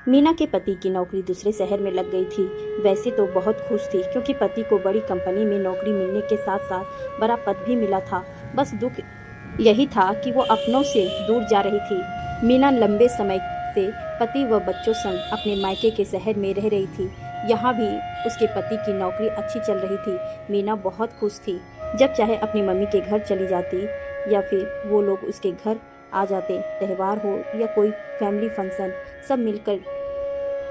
मीना के पति की नौकरी दूसरे शहर में लग गई थी। वैसे तो बहुत खुश थी क्योंकि पति को बड़ी कंपनी में नौकरी मिलने के साथ साथ बड़ा पद भी मिला था। बस दुख यही था कि वो अपनों से दूर जा रही थी। मीना लंबे समय से पति व बच्चों संग अपने मायके के शहर में रह रही थी। यहाँ भी उसके पति की नौकरी अच्छी चल रही थी। मीना बहुत खुश थी। जब चाहे अपनी मम्मी के घर चली जाती या फिर वो लोग उसके घर आ जाते। त्यौहार हो या कोई फैमिली फंक्शन, सब मिलकर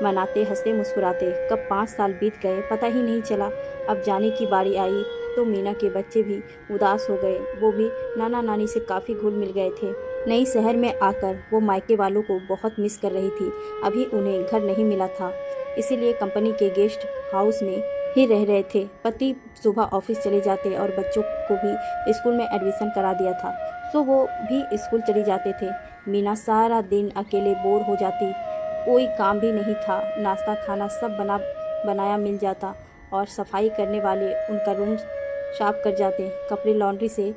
मनाते, हंसते मुस्कुराते। कब 5 साल बीत गए पता ही नहीं चला। अब जाने की बारी आई तो मीना के बच्चे भी उदास हो गए। वो भी नाना नानी से काफ़ी घुल मिल गए थे। नई शहर में आकर वो मायके वालों को बहुत मिस कर रही थी। अभी उन्हें घर नहीं मिला था, इसीलिए कंपनी के गेस्ट हाउस में ही रह रहे थे। पति सुबह ऑफिस चले जाते और बच्चों को भी स्कूल में एडमिशन करा दिया था, सो वो भी स्कूल चले जाते थे। मीना सारा दिन अकेले बोर हो जाती। कोई काम भी नहीं था, नाश्ता खाना सब बनाया मिल जाता और सफाई करने वाले उनका रूम साफ कर जाते, कपड़े लॉन्ड्री से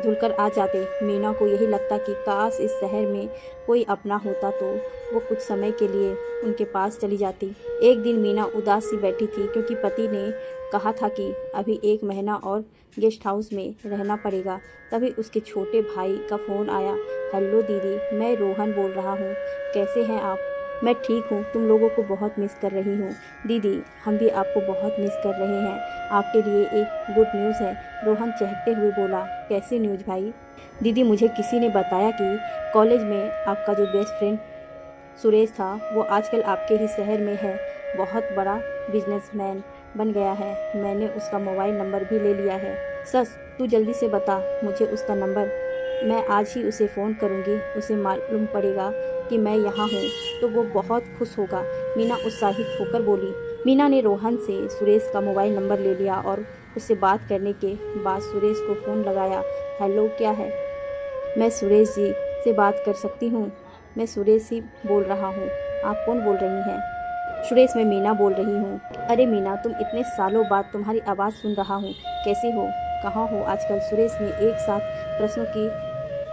धुलकर आ जाते। मीना को यही लगता कि काश इस शहर में कोई अपना होता तो वो कुछ समय के लिए उनके पास चली जाती। एक दिन मीना उदास सी बैठी थी क्योंकि पति ने कहा था कि अभी 1 महीना और गेस्ट हाउस में रहना पड़ेगा। तभी उसके छोटे भाई का फ़ोन आया। हेलो दीदी, मैं रोहन बोल रहा हूँ, कैसे हैं आप? मैं ठीक हूँ, तुम लोगों को बहुत मिस कर रही हूँ। दीदी, हम भी आपको बहुत मिस कर रहे हैं। आपके लिए एक गुड न्यूज़ है, रोहन चहकते हुए बोला। कैसी न्यूज़ भाई? दीदी, मुझे किसी ने बताया कि कॉलेज में आपका जो बेस्ट फ्रेंड सुरेश था वो आजकल आपके ही शहर में है, बहुत बड़ा बिजनेसमैन बन गया है। मैंने उसका मोबाइल नंबर भी ले लिया है। सच? तू जल्दी से बता मुझे उसका नंबर, मैं आज ही उसे फ़ोन करूँगी। उसे मालूम पड़ेगा कि मैं यहाँ हूँ तो वो बहुत खुश होगा। मीना उत्साहित होकर बोली। मीना ने रोहन से सुरेश का मोबाइल नंबर ले लिया और उससे बात करने के बाद सुरेश को फ़ोन लगाया। हेलो, क्या है? मैं सुरेश जी से बात कर सकती हूँ? मैं सुरेश ही बोल रहा हूँ। आप कौन बोल रही हैं? सुरेश, मैं मीना बोल रही हूँ। अरे मीना, तुम इतने सालों बाद तुम्हारी आवाज़ सुन रहा हूँ, कैसी हो, कहाँ हो आजकल? सुरेश ने एक साथ प्रश्नों की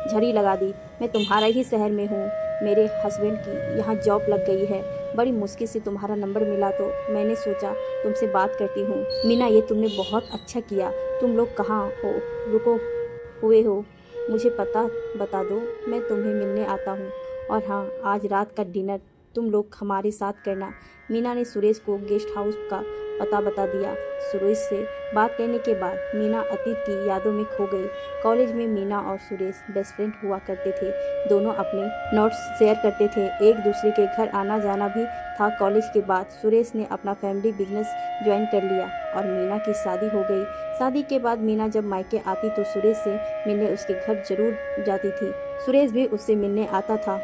झड़ी लगा दी। मैं तुम्हारा ही शहर में हूँ, मेरे हस्बैंड की यहाँ जॉब लग गई है। बड़ी मुश्किल से तुम्हारा नंबर मिला तो मैंने सोचा तुमसे बात करती हूँ। मीना, ये तुमने बहुत अच्छा किया। तुम लोग कहाँ हो, रुको हुए हो? मुझे पता बता दो, मैं तुम्हें मिलने आता हूँ। और हाँ, आज रात का डिनर तुम लोग हमारे साथ करना। मीना ने सुरेश को गेस्ट हाउस का पता बता दिया। सुरेश से बात करने के बाद मीना अतीत की यादों में खो गई। कॉलेज में मीना और सुरेश बेस्ट फ्रेंड हुआ करते थे। दोनों अपने नोट्स शेयर करते थे, एक दूसरे के घर आना जाना भी था। कॉलेज के बाद सुरेश ने अपना फैमिली बिजनेस ज्वाइन कर लिया और मीना की शादी हो गई। शादी के बाद मीना जब मायके आती तो सुरेश से मिलने उसके घर जरूर जाती थी। सुरेश भी उससे मिलने आता था।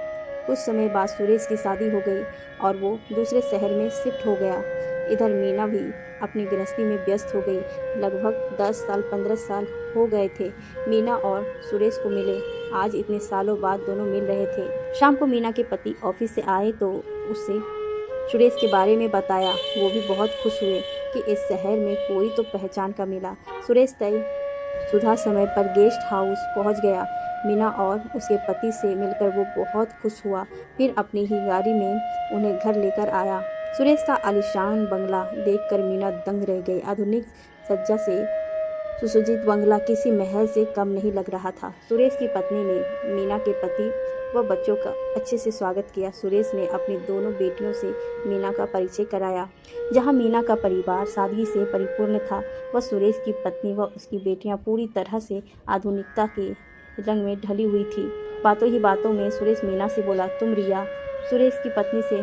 कुछ समय बाद सुरेश की शादी हो गई और वो दूसरे शहर में शिफ्ट हो गया। इधर मीना भी अपनी गृहस्थी में व्यस्त हो गई। लगभग 10 साल 15 साल हो गए थे मीना और सुरेश को मिले। आज इतने सालों बाद दोनों मिल रहे थे। शाम को मीना के पति ऑफिस से आए तो उससे सुरेश के बारे में बताया। वो भी बहुत खुश हुए कि इस शहर में कोई तो पहचान का मिला। सुरेश तय सुधा समय पर गेस्ट हाउस पहुंच गया। मीना और उसके पति से मिलकर वो बहुत खुश हुआ। फिर अपनी ही गाड़ी में उन्हें घर लेकर आया। सुरेश का आलीशान बंगला देखकर मीना दंग रह गई। आधुनिक सज्जा से सुसज्जित बंगला किसी महल से कम नहीं लग रहा था। सुरेश की पत्नी ने मीना के पति व बच्चों का अच्छे से स्वागत किया। सुरेश ने अपनी दोनों बेटियों से मीना का परिचय कराया। जहां मीना का परिवार सादगी से परिपूर्ण था, वह सुरेश की पत्नी व उसकी बेटियां पूरी तरह से आधुनिकता के रंग में ढली हुई थी। बातों ही बातों में सुरेश मीना से बोला, तुम रिया, सुरेश की पत्नी से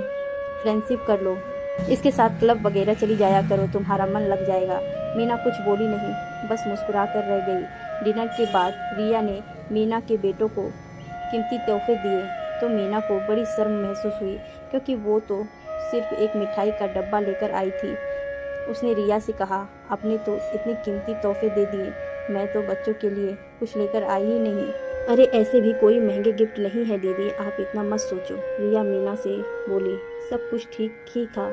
फ्रेंडशिप कर लो, इसके साथ क्लब वगैरह चली जाया करो, तुम्हारा मन लग जाएगा। मीना कुछ बोली नहीं, बस मुस्कुरा कर रह गई। डिनर के बाद रिया ने मीना के बेटों को कीमती तोहफे दिए तो मीना को बड़ी शर्म महसूस हुई क्योंकि वो तो सिर्फ एक मिठाई का डब्बा लेकर आई थी। उसने रिया से कहा, आपने तो इतने कीमती तोहफे दे दिए, मैं तो बच्चों के लिए कुछ लेकर आई ही नहीं। अरे ऐसे भी कोई महंगे गिफ्ट नहीं है दीदी, आप इतना मत सोचो। रिया मीना से बोली। सब कुछ ठीक ही था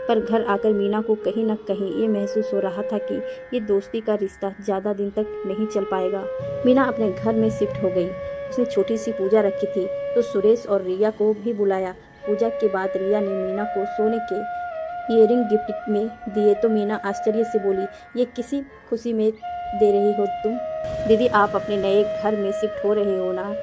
पर घर आकर मीना को कहीं न कहीं ये महसूस हो रहा था कि ये दोस्ती का रिश्ता ज़्यादा दिन तक नहीं चल पाएगा। मीना अपने घर में शिफ्ट हो गई। उसने छोटी सी पूजा रखी थी तो सुरेश और रिया को भी बुलाया। पूजा के बाद रिया ने मीना को सोने के ईयरिंग गिफ्ट में दिए तो मीना आश्चर्य से बोली, ये किसी खुशी में दे रही हो तुम? दीदी, आप अपने नए घर में शिफ्ट हो रहे हो ना,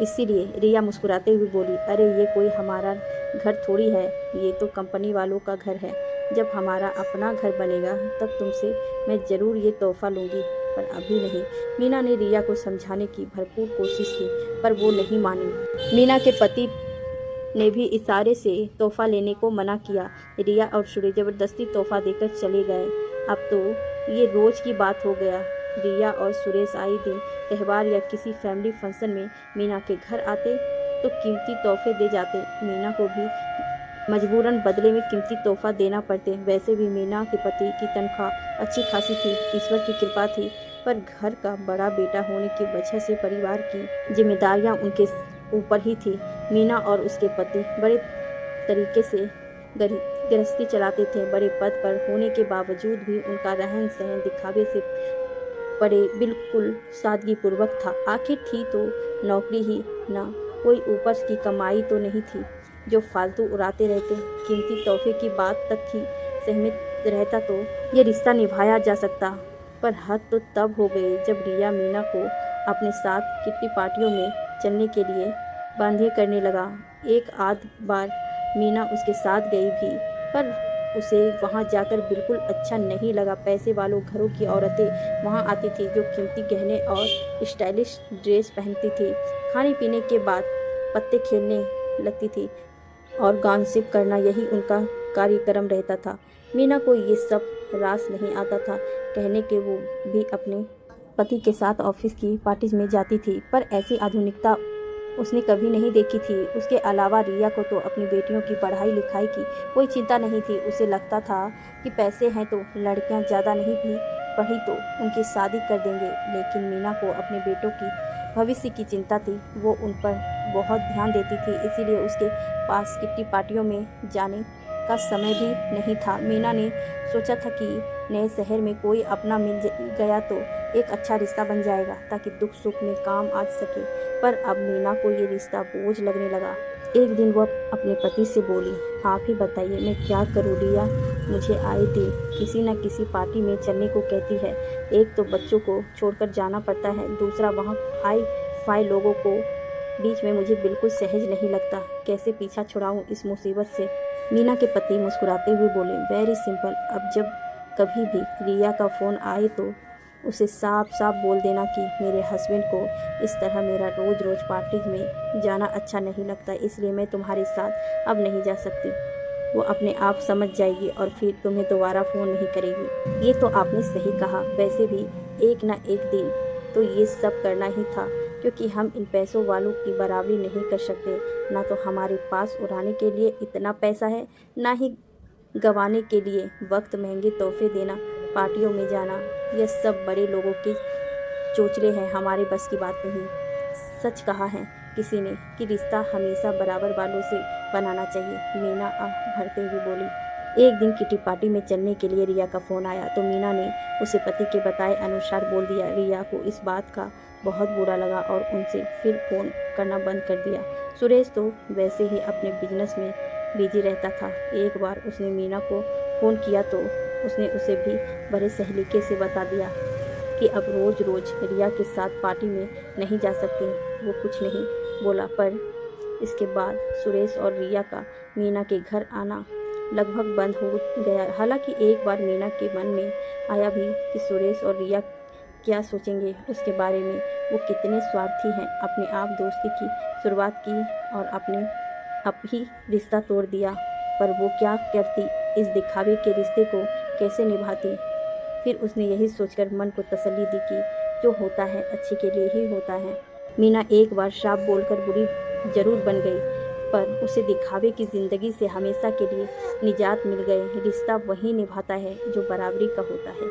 इसीलिए। रिया मुस्कुराते हुए बोली, अरे ये कोई हमारा घर थोड़ी है, ये तो कंपनी वालों का घर है। जब हमारा अपना घर बनेगा तब तुमसे मैं ज़रूर ये तोहफा लूँगी, पर अभी नहीं। मीना ने रिया को समझाने की भरपूर कोशिश की पर वो नहीं मानी। मीना के पति ने भी इशारे से तोहफा लेने को मना किया। रिया और सुरेश ज़बरदस्ती तोहफा देकर चले गए। अब तो ये रोज़ की बात हो गया। रिया और सुरेश आए दिन त्यौहार या किसी फैमिली फंक्शन में मीना के घर आते तो कीमती तोहफे दे जाते। मीना को भी मजबूरन बदले में कीमती तोहफा देना पड़ते। वैसे भी मीना के पति की तनख्वाह अच्छी खासी थी, ईश्वर की कृपा थी, पर घर का बड़ा बेटा होने की वजह से परिवार की जिम्मेदारियां उनके ऊपर ही थी। मीना और उसके पति बड़े तरीके से गृहस्थी चलाते थे। बड़े पद पर होने के बावजूद भी उनका रहन सहन दिखावे से परे बिल्कुल सादगीपूर्वक था। आखिर थी तो नौकरी ही ना, कोई ऊपर की कमाई तो नहीं थी जो फालतू उड़ाते रहते। कीमती तोहफे की बात तक ही सहमत रहता तो ये रिश्ता निभाया जा सकता, पर हद तो तब हो गई जब रिया मीना को अपने साथ किट्टी पार्टियों में चलने के लिए बांधे करने लगा। एक आध बार मीना उसके साथ गई भी, पर उसे वहां जाकर बिल्कुल अच्छा नहीं लगा। पैसे वालों घरों की औरतें वहां आती थी जो कीमती गहने और स्टाइलिश ड्रेस पहनती थी। खाने पीने के बाद पत्ते खेलने लगती थी और गॉसिप करना यही उनका कार्यक्रम रहता था। मीना को ये सब रास नहीं आता था। कहने के वो भी अपने पति के साथ ऑफिस की पार्टीज में जाती थी, पर ऐसी आधुनिकता उसने कभी नहीं देखी थी। उसके अलावा रिया को तो अपनी बेटियों की पढ़ाई लिखाई की कोई चिंता नहीं थी। उसे लगता था कि पैसे हैं तो लड़कियां ज़्यादा नहीं भी पढ़ी तो उनकी शादी कर देंगे, लेकिन मीना को अपने बेटों की भविष्य की चिंता थी। वो उन पर बहुत ध्यान देती थी, इसीलिए उसके पास किट्टी पार्टियों में जाने का समय भी नहीं था। मीना ने सोचा था कि नए शहर में कोई अपना मिल गया तो एक अच्छा रिश्ता बन जाएगा ताकि दुख सुख में काम आ सके, पर अब मीना को ये रिश्ता बोझ लगने लगा। एक दिन वह अपने पति से बोली, आप ही बताइए मैं क्या करूँ? रिया मुझे आए दिन किसी न किसी पार्टी में चलने को कहती है। एक तो बच्चों को छोड़कर जाना पड़ता है, दूसरा वहाँ हाई फाई लोगों को बीच में मुझे बिल्कुल सहज नहीं लगता। कैसे पीछा छुड़ाऊँ इस मुसीबत से? मीना के पति मुस्कुराते हुए बोले, वेरी सिंपल। अब जब कभी भी रिया का फ़ोन आए तो उसे साफ साफ बोल देना कि मेरे हस्बैंड को इस तरह मेरा रोज़ रोज़ पार्टी में जाना अच्छा नहीं लगता, इसलिए मैं तुम्हारे साथ अब नहीं जा सकती। वो अपने आप समझ जाएगी और फिर तुम्हें दोबारा फ़ोन नहीं करेगी। ये तो आपने सही कहा। वैसे भी एक ना एक दिन तो ये सब करना ही था, क्योंकि हम इन पैसों वालों की बराबरी नहीं कर सकते। ना तो हमारे पास उड़ाने के लिए इतना पैसा है, ना ही गंवाने के लिए वक्त। महंगे तोहफे देना, पार्टियों में जाना, यह सब बड़े लोगों के चोचले हैं, हमारे बस की बात नहीं। सच कहा है किसी ने कि रिश्ता हमेशा बराबर वालों से बनाना चाहिए। मीना आह भरते हुए बोली। एक दिन किटी पार्टी में चलने के लिए रिया का फ़ोन आया तो मीना ने उसे पति के बताए अनुसार बोल दिया। रिया को इस बात का बहुत बुरा लगा और उनसे फिर फ़ोन करना बंद कर दिया। सुरेश तो वैसे ही अपने बिजनेस में बिजी रहता था। एक बार उसने मीना को फ़ोन किया तो उसने उसे भी बड़े सलीके से बता दिया कि अब रोज़ रोज़ रिया के साथ पार्टी में नहीं जा सकती। वो कुछ नहीं बोला, पर इसके बाद सुरेश और रिया का मीना के घर आना लगभग बंद हो गया। हालांकि एक बार मीना के मन में आया भी कि सुरेश और रिया क्या सोचेंगे उसके बारे में। वो कितने स्वार्थी हैं, अपने आप दोस्ती की शुरुआत की और अपने आप ही रिश्ता तोड़ दिया। पर वो क्या करती, इस दिखावे के रिश्ते को कैसे निभाती? फिर उसने यही सोचकर मन को तसल्ली दी कि जो होता है अच्छे के लिए ही होता है। मीना एक बार श्राप बोलकर बुरी जरूर बन गई, पर उसे दिखावे की ज़िंदगी से हमेशा के लिए निजात मिल गई। रिश्ता वही निभाता है जो बराबरी का होता है।